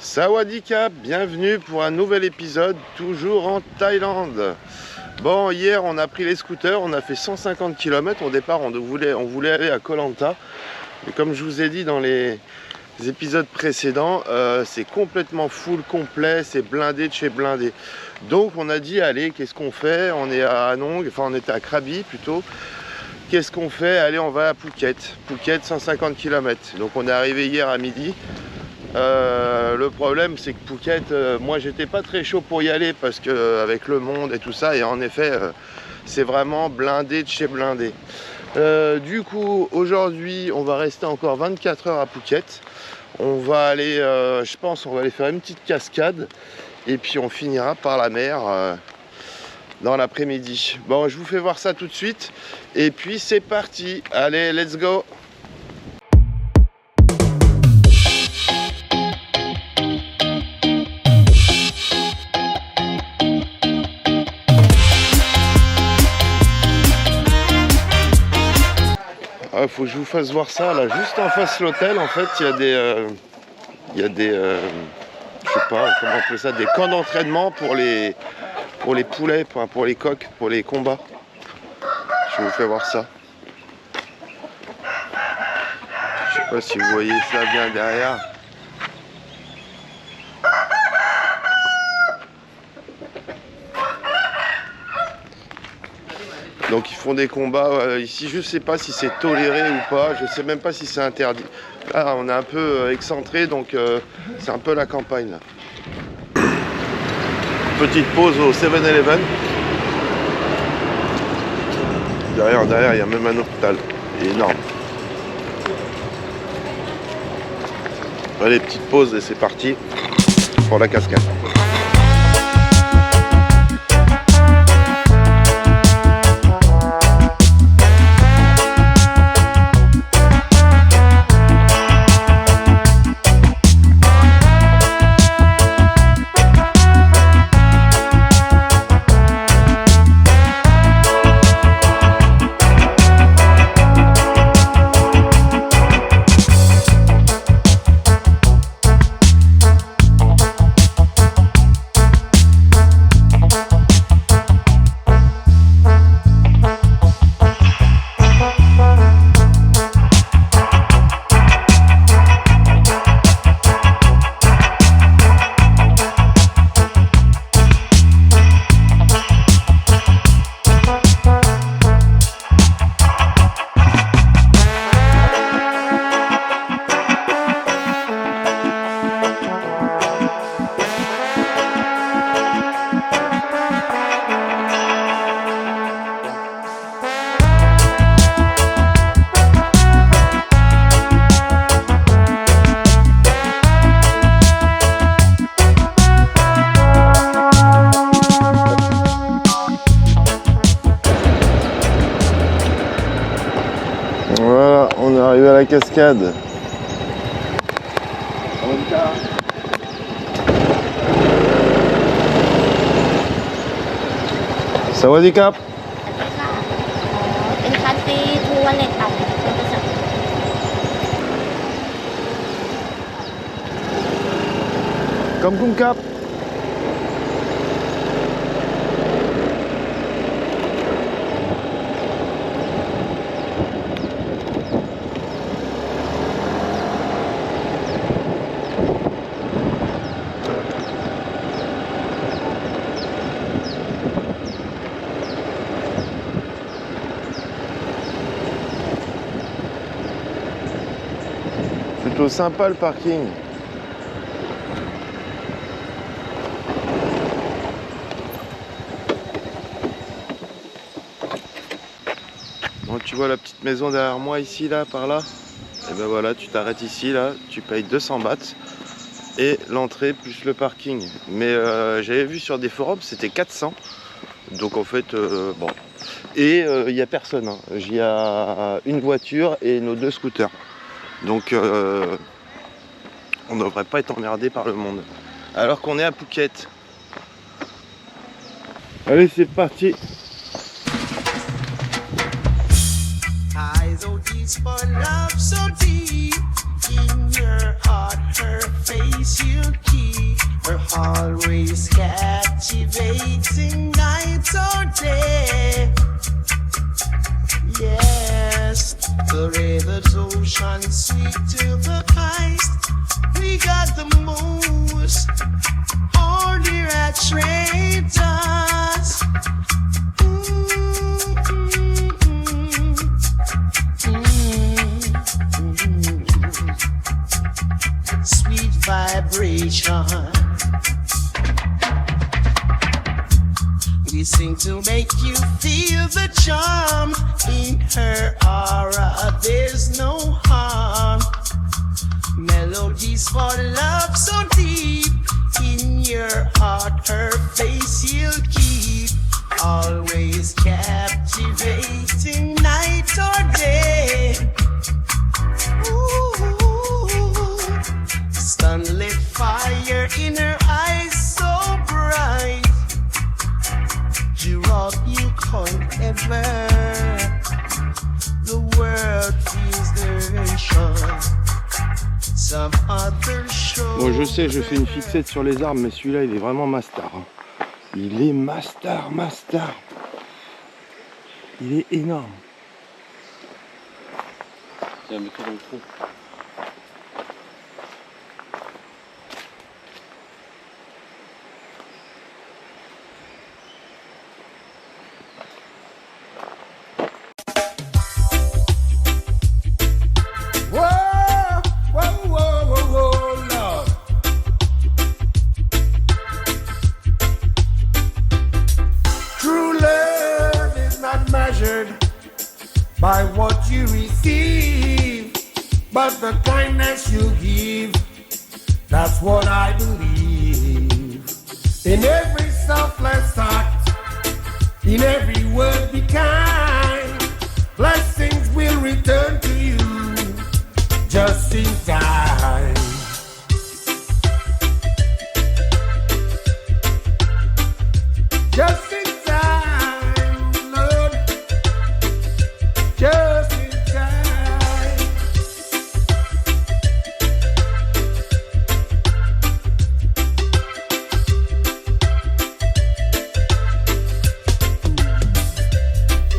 Sawadika, bienvenue pour un nouvel épisode, toujours en Thaïlande. Bon, hier on a pris les scooters, on a fait 150 km. Au départ on voulait aller à Koh Lanta. Mais comme je vous ai dit dans les épisodes précédents, c'est complètement full complet, c'est blindé de chez blindé. Donc on a dit, allez, qu'est-ce qu'on fait? On est à Anong, enfin on était à Krabi plutôt. Qu'est-ce qu'on fait? Allez, on va à Phuket. Phuket, 150 km. Donc on est arrivé hier à midi. Le problème c'est que Phuket, moi j'étais pas très chaud pour y aller parce que avec le monde et tout ça, et en effet c'est vraiment blindé de chez blindé. Du coup aujourd'hui on va rester encore 24 heures à Phuket. On va aller, je pense on va aller faire une petite cascade et puis on finira par la mer dans l'après-midi. Bon, je vous fais voir ça tout de suite et puis c'est parti, allez, let's go. Faut que je vous fasse voir ça là, juste en face de l'hôtel. En fait il y a des je sais pas comment on appelle ça, des camps d'entraînement pour les poulets, pour les coqs, pour les combats. Je vous fais voir ça. Je sais pas si vous voyez ça bien derrière. Donc ils font des combats ici, je sais pas si c'est toléré ou pas, je sais même pas si c'est interdit. Là on est un peu excentré, donc c'est un peu la campagne là. Petite pause au 7-Eleven. Derrière il y a même un hôpital, il est énorme. Allez, petite pause et c'est parti pour la cascade. Voilà, on est arrivé à la cascade. Sawadika. Comme Kumkap. Plutôt sympa le parking. Donc tu vois la petite maison derrière moi ici là, par là. Et ben voilà, tu t'arrêtes ici là, tu payes 200 bahts et l'entrée plus le parking. Mais j'avais vu sur des forums c'était 400. Donc en fait bon. Et il n'y a personne, hein. Il y a une voiture et nos 2 scooters. Donc on ne devrait pas être emmerdé par le monde. Alors qu'on est à Phuket. Allez, c'est parti. In your heart, her face you keep. always captivating night or day. Yes, the river's ocean sweet to the eyes. We got the most order at traders. Sweet vibration. We sing to make you feel the charm in her aura. There's no harm. Melodies for love so deep in your heart. Her face you'll keep. Always captivating night or day. Ooh, sunlit fire in her eyes so bright. Drop you can't ever. The world feels the shine. Some other show. Bon, je sais, je fais une fixette sur les arbres, mais celui-là, il est vraiment master. Hein. Il est master. Il est énorme. Tiens, mets-toi dans le trou. By what you receive, but the kindness you give, that's what I believe. In every selfless act, in every word be kind, blessings will return to you just in time. Just in time, Lord. Just in time.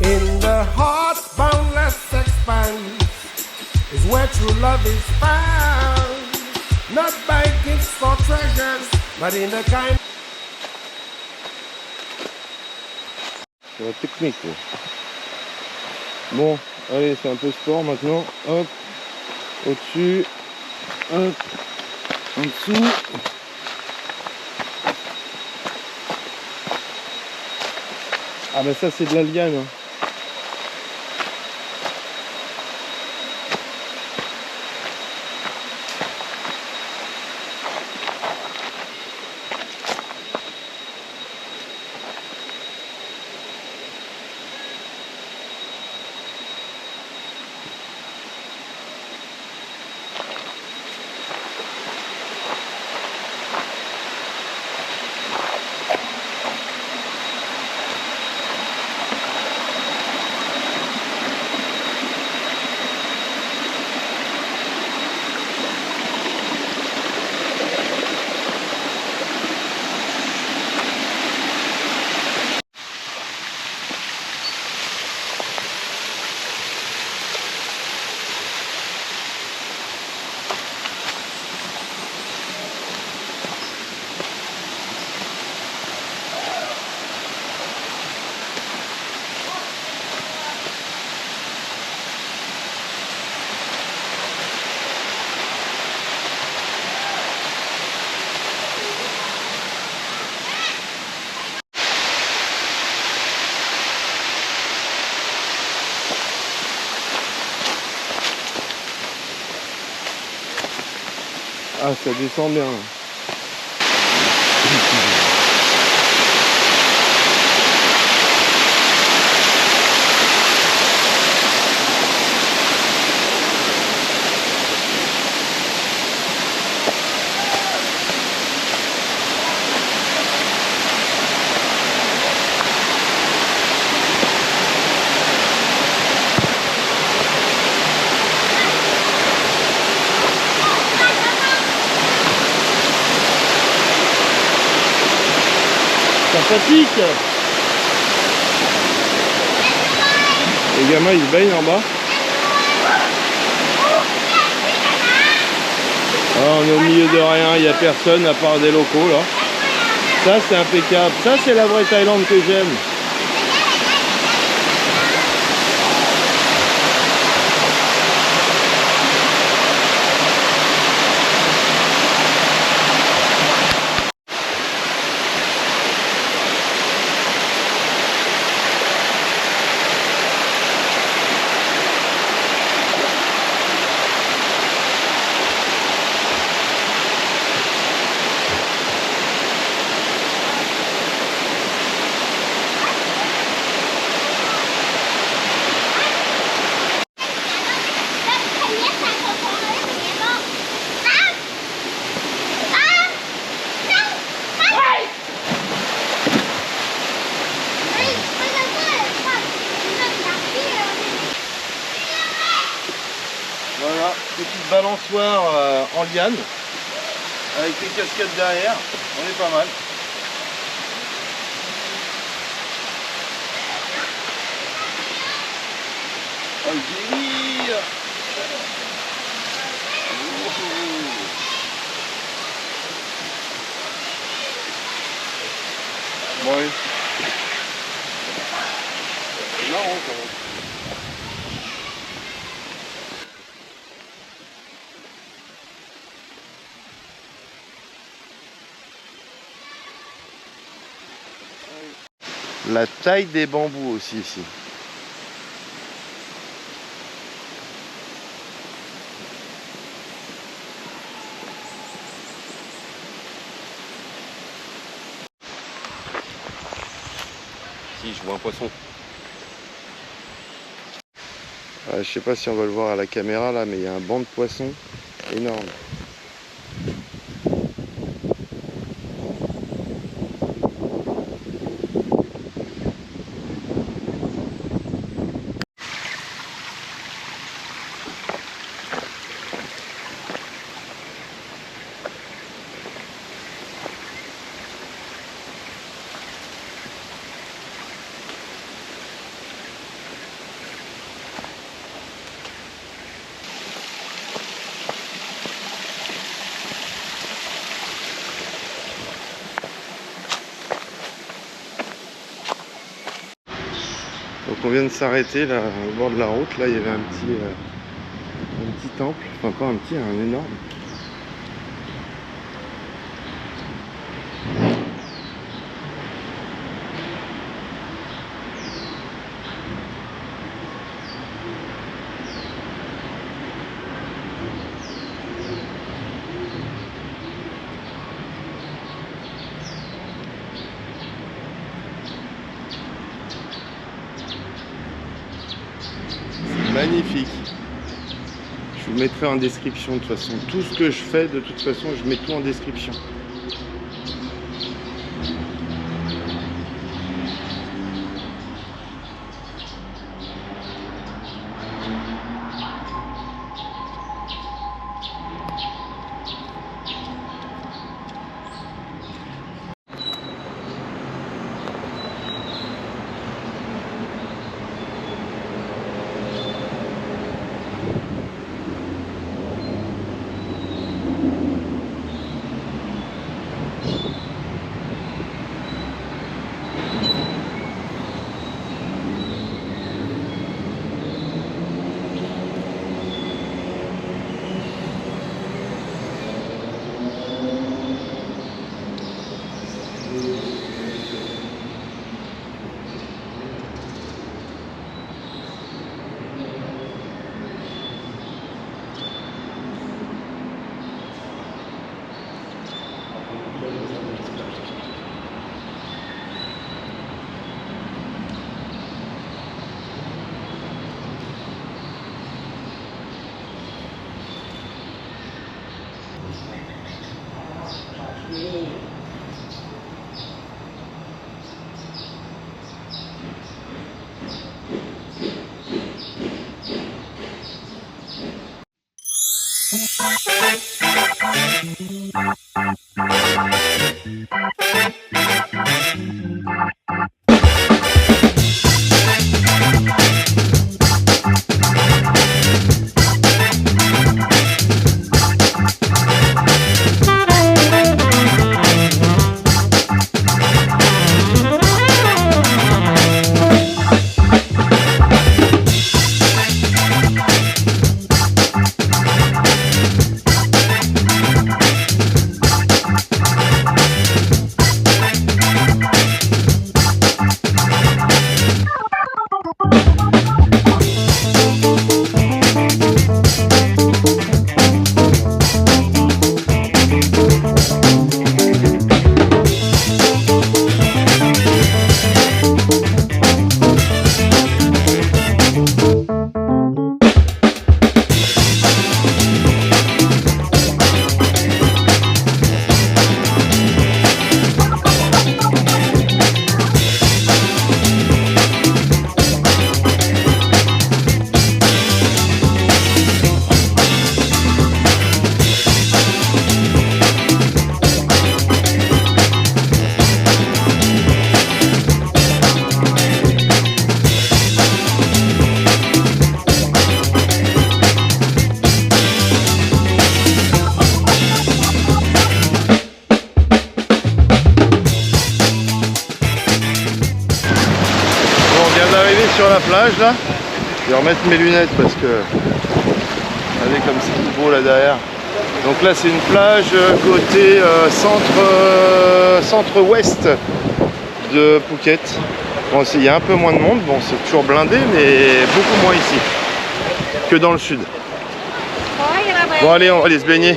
In the heart's boundless expanse is where true love is found. Not by gifts or treasures, but in the kind. C'est la technique. Quoi. Bon, allez, c'est un peu sport maintenant. Hop, au-dessus, hop, en dessous. Ah ben ça c'est de la liane. Hein. Ah, ça descend bien. sympathique. Les gamins ils se baignent en bas. Ah, on est au milieu de rien, il n'y a personne à part des locaux là. Ça c'est impeccable, ça c'est la vraie Thaïlande que j'aime. Voilà, petite balançoire en liane, avec les cascades derrière, on est pas mal. Oh le délire! Bon, oui. C'est marrant quand même. La taille des bambous aussi ici. Si, je vois un poisson. Je sais pas si on va le voir à la caméra là, mais il y a un banc de poissons énorme. Donc on vient de s'arrêter là au bord de la route, là il y avait un petit temple, enfin pas un petit, un énorme. Magnifique. Je vous mettrai en description de toute façon. Tout ce que je fais, de toute façon, je mets tout en description. plage là. Je vais remettre mes lunettes parce que regardez comme c'est beau là derrière. Donc là c'est une plage côté centre-ouest de Phuket. Bon, il y a un peu moins de monde, bon c'est toujours blindé mais beaucoup moins ici que dans le sud. Bon allez, on va aller se baigner.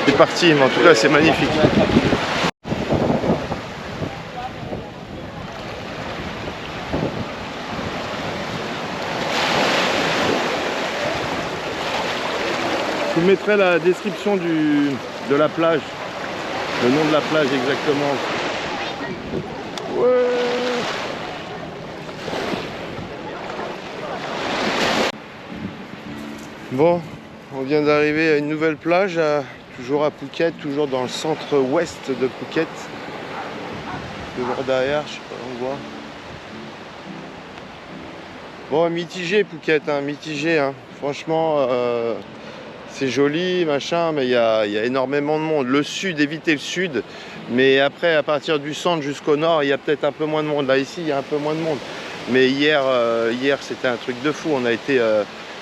C'est parti, mais en tout cas c'est magnifique. Je vous mettrai la description de la plage, le nom de la plage exactement. Ouais. Bon, on vient d'arriver à une nouvelle plage, toujours à Phuket, toujours dans le centre-ouest de Phuket. Je vais voir derrière, je sais pas, on voit. Bon, mitigé Phuket, hein, mitigé, hein. Franchement. C'est joli, machin, mais il y a énormément de monde. Le sud, évitez le sud. Mais après, à partir du centre jusqu'au nord, il y a peut-être un peu moins de monde. Là, ici, il y a un peu moins de monde. Mais hier c'était un truc de fou. On a été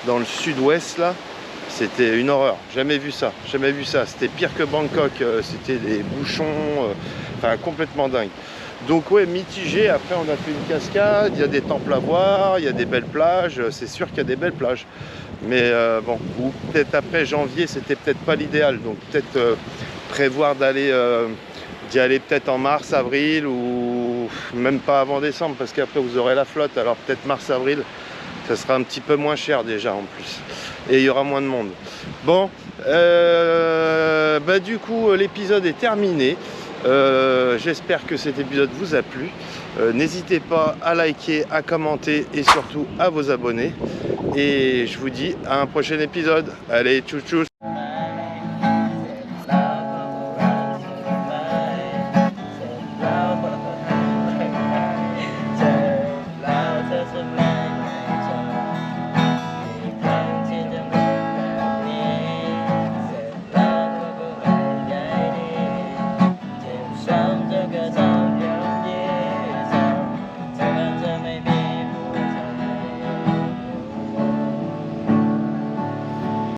dans le sud-ouest, là. C'était une horreur. Jamais vu ça. Jamais vu ça. C'était pire que Bangkok. C'était des bouchons. Enfin, complètement dingue. Donc, ouais, mitigé. Après, on a fait une cascade. Il y a des temples à voir. Il y a des belles plages. C'est sûr qu'il y a des belles plages. Mais bon, ou peut-être après janvier, c'était peut-être pas l'idéal. Donc peut-être prévoir d'y aller peut-être en mars, avril ou même pas avant décembre parce qu'après vous aurez la flotte. Alors peut-être mars, avril, ça sera un petit peu moins cher déjà en plus. Et il y aura moins de monde. Bon, bah du coup l'épisode est terminé. J'espère que cet épisode vous a plu. N'hésitez pas à liker, à commenter et surtout à vous abonner. Et je vous dis à un prochain épisode. Allez, tchou tchou.